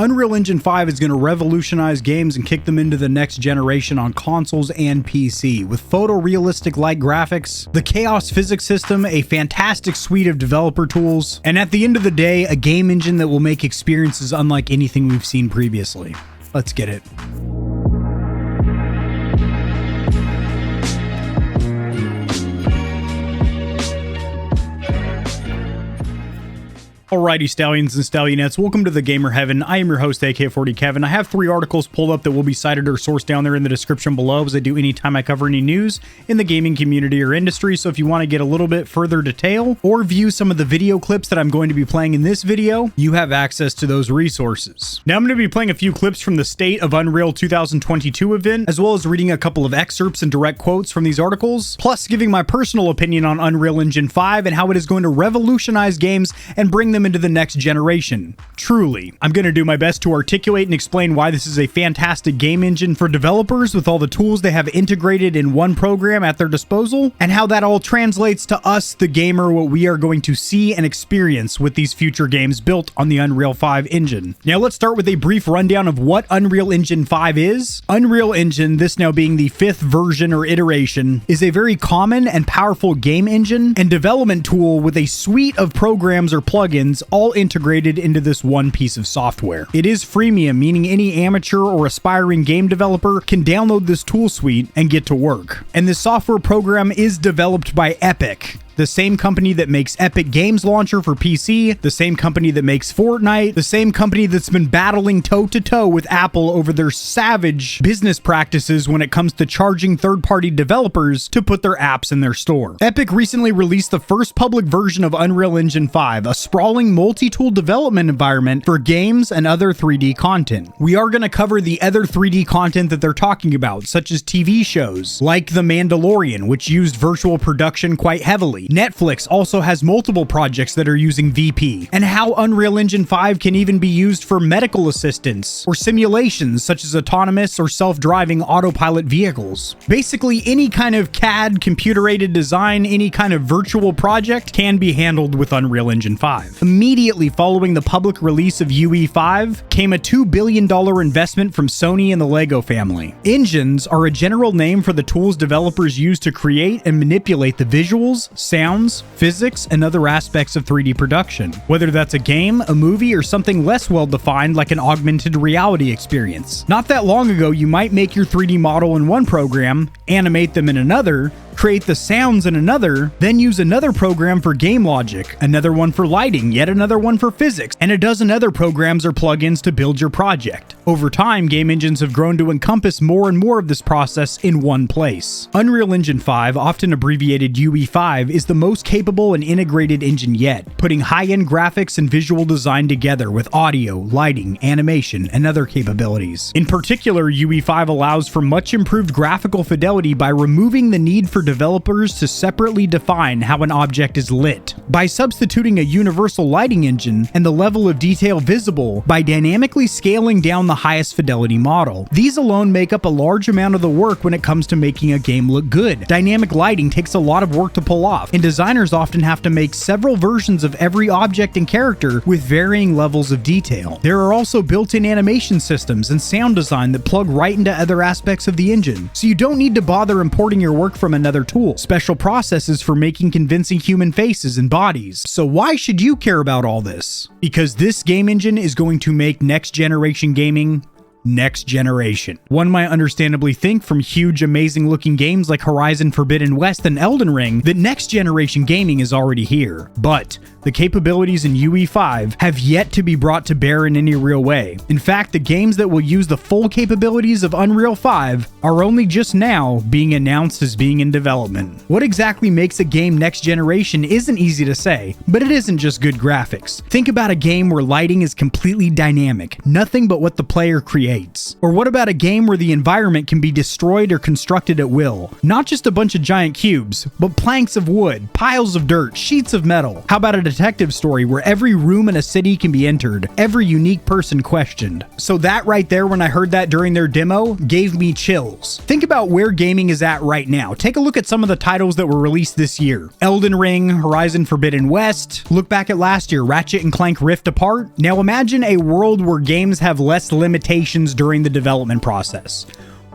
Unreal Engine 5 is going to revolutionize games and kick them into the next generation on consoles and PC. With photorealistic-like graphics, the Chaos physics system, a fantastic suite of developer tools, and at the end of the day, a game engine that will make experiences unlike anything we've seen previously. Let's get it. Alrighty, Stallions and Stallionettes, welcome to the Gamer Heaven. I am your host, AK40 Kevin. I have 3 articles pulled up that will be cited or sourced down there in the description below, as I do anytime I cover any news in the gaming community or industry. So if you want to get a little bit further detail or view some of the video clips that I'm going to be playing in this video, you have access to those resources. Now I'm going to be playing a few clips from the State of Unreal 2022 event, as well as reading a couple of excerpts and direct quotes from these articles, plus giving my personal opinion on Unreal Engine 5 and how it is going to revolutionize games and bring them into the next generation. Truly, I'm going to do my best to articulate and explain why this is a fantastic game engine for developers with all the tools they have integrated in one program at their disposal, and how that all translates to us, the gamer, what we are going to see and experience with these future games built on the Unreal 5 engine. Now let's start with a brief rundown of what Unreal Engine 5 is. Unreal Engine, this now being the 5th version or iteration, is a very common and powerful game engine and development tool with a suite of programs or plugins all integrated into this one piece of software. It is freemium, meaning any amateur or aspiring game developer can download this tool suite and get to work. And this software program is developed by Epic, the same company that makes Epic Games Launcher for PC, the same company that makes Fortnite, the same company that's been battling toe-to-toe with Apple over their savage business practices when it comes to charging third-party developers to put their apps in their store. Epic recently released the first public version of Unreal Engine 5, a sprawling multi-tool development environment for games and other 3D content. We are going to cover the other 3D content that they're talking about, such as TV shows like The Mandalorian, which used virtual production quite heavily. Netflix also has multiple projects that are using VP, and how Unreal Engine 5 can even be used for medical assistance or simulations such as autonomous or self-driving autopilot vehicles. Basically, any kind of CAD, computer-aided design, any kind of virtual project can be handled with Unreal Engine 5. Immediately following the public release of UE5 came a $2 billion investment from Sony and the Lego family. Engines are a general name for the tools developers use to create and manipulate the visuals, sounds, physics, and other aspects of 3D production. Whether that's a game, a movie, or something less well-defined like an augmented reality experience. Not that long ago, you might make your 3D model in one program, animate them in another, create the sounds in another, then use another program for game logic, another one for lighting, yet another one for physics, and a dozen other programs or plugins to build your project. Over time, game engines have grown to encompass more and more of this process in one place. Unreal Engine 5, often abbreviated UE5, is the most capable and integrated engine yet, putting high-end graphics and visual design together with audio, lighting, animation, and other capabilities. In particular, UE5 allows for much improved graphical fidelity by removing the need for developers to separately define how an object is lit, by substituting a universal lighting engine and the level of detail visible by dynamically scaling down the highest fidelity model. These alone make up a large amount of the work when it comes to making a game look good. Dynamic lighting takes a lot of work to pull off, and designers often have to make several versions of every object and character with varying levels of detail. There are also built-in animation systems and sound design that plug right into other aspects of the engine, so you don't need to bother importing your work from another tool. Special processes for making convincing human faces and bodies. So why should you care about all this? Because this game engine is going to make next generation gaming next generation. One might understandably think from huge, amazing looking games like Horizon Forbidden West and Elden Ring that next generation gaming is already here. But the capabilities in UE5 have yet to be brought to bear in any real way. In fact, the games that will use the full capabilities of Unreal 5 are only just now being announced as being in development. What exactly makes a game next generation isn't easy to say, but it isn't just good graphics. Think about a game where lighting is completely dynamic, nothing but what the player creates. states? Or what about a game where the environment can be destroyed or constructed at will? Not just a bunch of giant cubes, but planks of wood, piles of dirt, sheets of metal. How about a detective story where every room in a city can be entered, every unique person questioned? So that right there, when I heard that during their demo, gave me chills. Think about where gaming is at right now. Take a look at some of the titles that were released this year. Elden Ring, Horizon Forbidden West. Look back at last year, Ratchet & Clank Rift Apart. Now imagine a world where games have less limitations during the development process,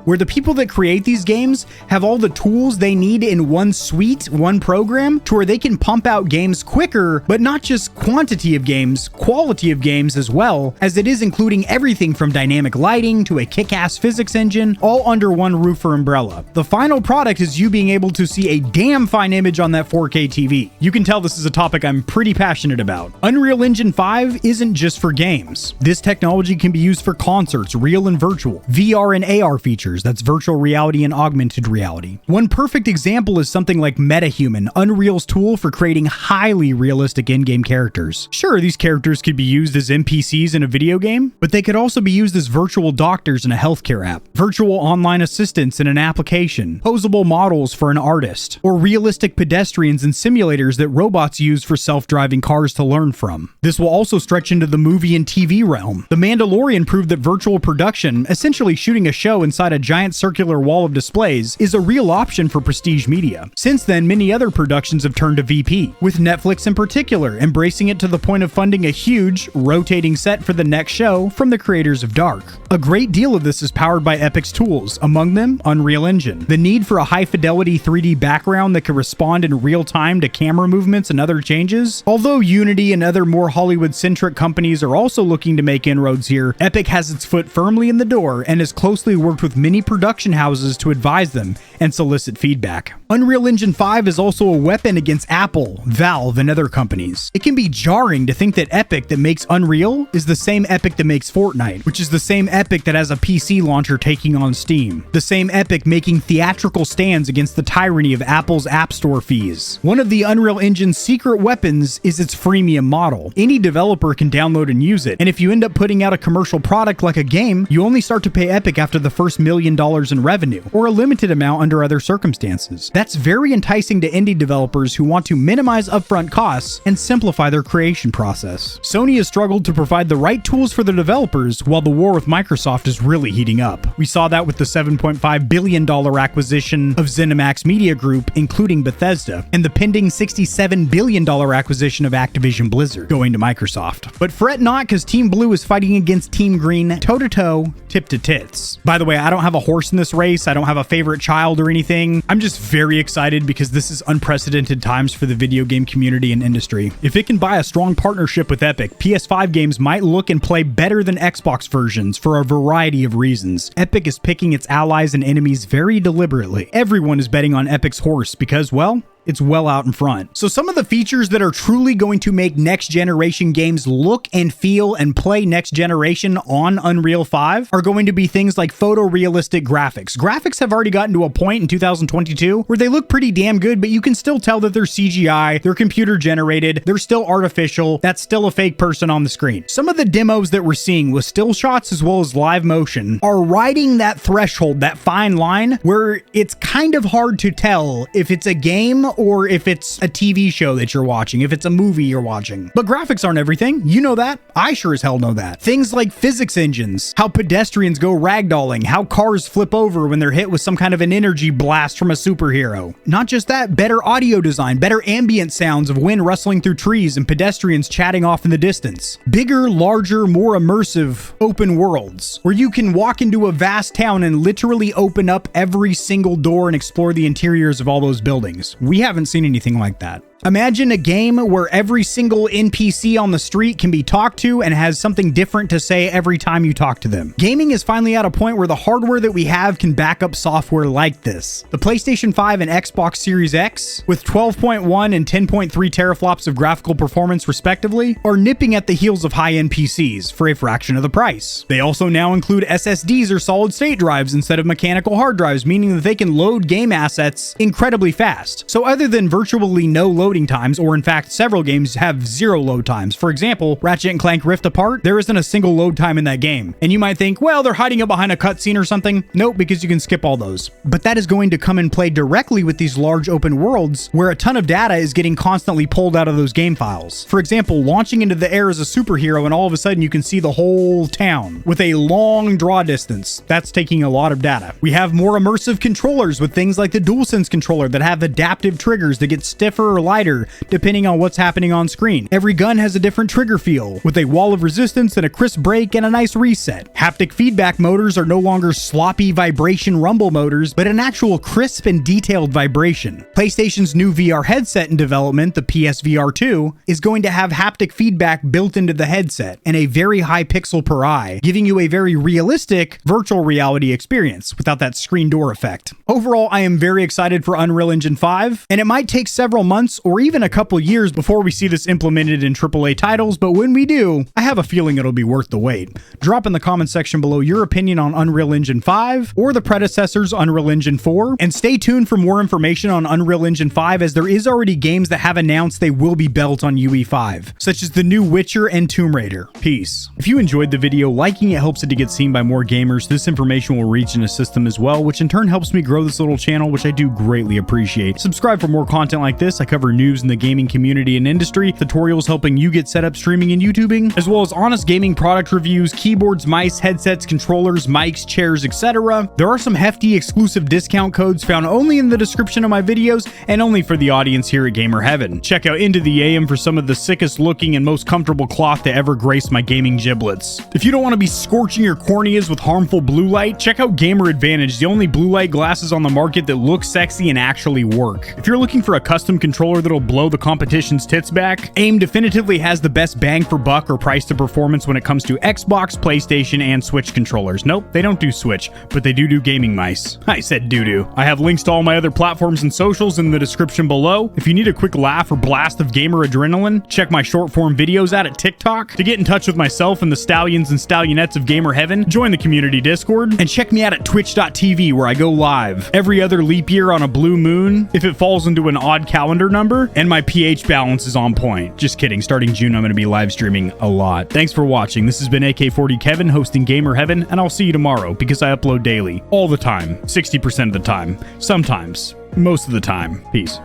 where the people that create these games have all the tools they need in one suite, one program, to where they can pump out games quicker, but not just quantity of games, quality of games as well, as it is including everything from dynamic lighting to a kick-ass physics engine, all under one roof or umbrella. The final product is you being able to see a damn fine image on that 4K TV. You can tell this is a topic I'm pretty passionate about. Unreal Engine 5 isn't just for games. This technology can be used for concerts, real and virtual, VR and AR features. That's virtual reality and augmented reality. One perfect example is something like MetaHuman, Unreal's tool for creating highly realistic in-game characters. Sure, these characters could be used as NPCs in a video game, but they could also be used as virtual doctors in a healthcare app, virtual online assistants in an application, posable models for an artist, or realistic pedestrians in simulators that robots use for self-driving cars to learn from. This will also stretch into the movie and TV realm. The Mandalorian proved that virtual production, essentially shooting a show inside a giant circular wall of displays, is a real option for prestige media. Since then, many other productions have turned to VP, with Netflix in particular embracing it to the point of funding a huge, rotating set for the next show from the creators of Dark. A great deal of this is powered by Epic's tools, among them Unreal Engine. The need for a high-fidelity 3D background that can respond in real time to camera movements and other changes. Although Unity and other more Hollywood-centric companies are also looking to make inroads here, Epic has its foot firmly in the door and has closely worked with many production houses to advise them and solicit feedback. Unreal Engine 5 is also a weapon against Apple, Valve, and other companies. It can be jarring to think that Epic that makes Unreal is the same Epic that makes Fortnite, which is the same Epic that has a PC launcher taking on Steam, the same Epic making theatrical stands against the tyranny of Apple's App Store fees. One of the Unreal Engine's secret weapons is its freemium model. Any developer can download and use it, and if you end up putting out a commercial product like a game, you only start to pay Epic after the first $1 million in revenue, or a limited amount under other circumstances. That's very enticing to indie developers who want to minimize upfront costs and simplify their creation process. Sony has struggled to provide the right tools for the developers, while the war with Microsoft is really heating up. We saw that with the $7.5 billion acquisition of ZeniMax Media Group, including Bethesda, and the pending $67 billion acquisition of Activision Blizzard, going to Microsoft. But fret not, because Team Blue is fighting against Team Green toe-to-toe, tip-to-tits. By the way, I don't have a horse in this race. I don't have a favorite child or anything. I'm just very excited because this is unprecedented times for the video game community and industry. If it can buy a strong partnership with Epic, PS5 games might look and play better than Xbox versions for a variety of reasons. Epic is picking its allies and enemies very deliberately. Everyone is betting on Epic's horse because, well, it's well out in front. So some of the features that are truly going to make next generation games look and feel and play next generation on Unreal 5 are going to be things like photorealistic graphics. Graphics have already gotten to a point in 2022 where they look pretty damn good, but you can still tell that they're CGI, they're computer generated, they're still artificial, that's still a fake person on the screen. Some of the demos that we're seeing with still shots as well as live motion are riding that threshold, that fine line where it's kind of hard to tell if it's a game or if it's a TV show that you're watching, if it's a movie you're watching. But graphics aren't everything. You know that. I sure as hell know that. Things like physics engines, how pedestrians go ragdolling, how cars flip over when they're hit with some kind of an energy blast from a superhero. Not just that, better audio design, better ambient sounds of wind rustling through trees and pedestrians chatting off in the distance. Bigger, larger, more immersive open worlds where you can walk into a vast town and literally open up every single door and explore the interiors of all those buildings. We haven't seen anything like that. Imagine a game where every single NPC on the street can be talked to and has something different to say every time you talk to them. Gaming is finally at a point where the hardware that we have can back up software like this. The PlayStation 5 and Xbox Series X, with 12.1 and 10.3 teraflops of graphical performance respectively, are nipping at the heels of high-end PCs for a fraction of the price. They also now include SSDs or solid-state drives instead of mechanical hard drives, meaning that they can load game assets incredibly fast. So other than virtually no loading loading times, or in fact, several games have 0 load times. For example, Ratchet & Clank Rift Apart, there isn't a single load time in that game. And you might think, well, they're hiding it behind a cutscene or something. Nope, because you can skip all those. But that is going to come and play directly with these large open worlds where a ton of data is getting constantly pulled out of those game files. For example, launching into the air as a superhero and all of a sudden you can see the whole town with a long draw distance. That's taking a lot of data. We have more immersive controllers with things like the DualSense controller that have adaptive triggers that get stiffer or lighter depending on what's happening on screen. Every gun has a different trigger feel with a wall of resistance and a crisp break and a nice reset. Haptic feedback motors are no longer sloppy vibration rumble motors, but an actual crisp and detailed vibration. PlayStation's new VR headset in development, the PSVR 2, is going to have haptic feedback built into the headset and a very high pixel per eye, giving you a very realistic virtual reality experience without that screen door effect. Overall, I am very excited for Unreal Engine 5, and it might take several months or even a couple years before we see this implemented in AAA titles, but when we do, I have a feeling it'll be worth the wait. Drop in the comment section below your opinion on Unreal Engine 5 or the predecessor's Unreal Engine 4, and stay tuned for more information on Unreal Engine 5 as there is already games that have announced they will be built on UE5, such as the new Witcher and Tomb Raider. Peace. If you enjoyed the video, liking it helps it to get seen by more gamers. This information will reach and assist them as well, which in turn helps me grow this little channel, which I do greatly appreciate. Subscribe for more content like this. I cover news in the gaming community and industry, tutorials helping you get set up streaming and YouTubing, as well as honest gaming product reviews, keyboards, mice, headsets, controllers, mics, chairs, etc. There are some hefty exclusive discount codes found only in the description of my videos and only for the audience here at Gamer Heaven. Check out Into the AM for some of the sickest looking and most comfortable cloth to ever grace my gaming giblets. If you don't want to be scorching your corneas with harmful blue light, check out Gamer Advantage, the only blue light glasses on the market that look sexy and actually work. If you're looking for a custom controller that'll blow the competition's tits back, AIM definitively has the best bang for buck or price to performance when it comes to Xbox, PlayStation, and Switch controllers. Nope, they don't do Switch, but they do gaming mice. I said doo-doo. I have links to all my other platforms and socials in the description below. If you need a quick laugh or blast of gamer adrenaline, check my short form videos out at TikTok. To get in touch with myself and the Stallions and Stallionettes of Gamer Heaven, join the community Discord, and check me out at twitch.tv where I go live every other leap year on a blue moon if it falls into an odd calendar number and my pH balance is on point. Just kidding, starting June I'm going to be live streaming a lot. Thanks for watching. This has been AK40 Kevin hosting Gamer Heaven, and I'll see you tomorrow because I upload daily, all the time, 60% of the time, sometimes, most of the time. Peace.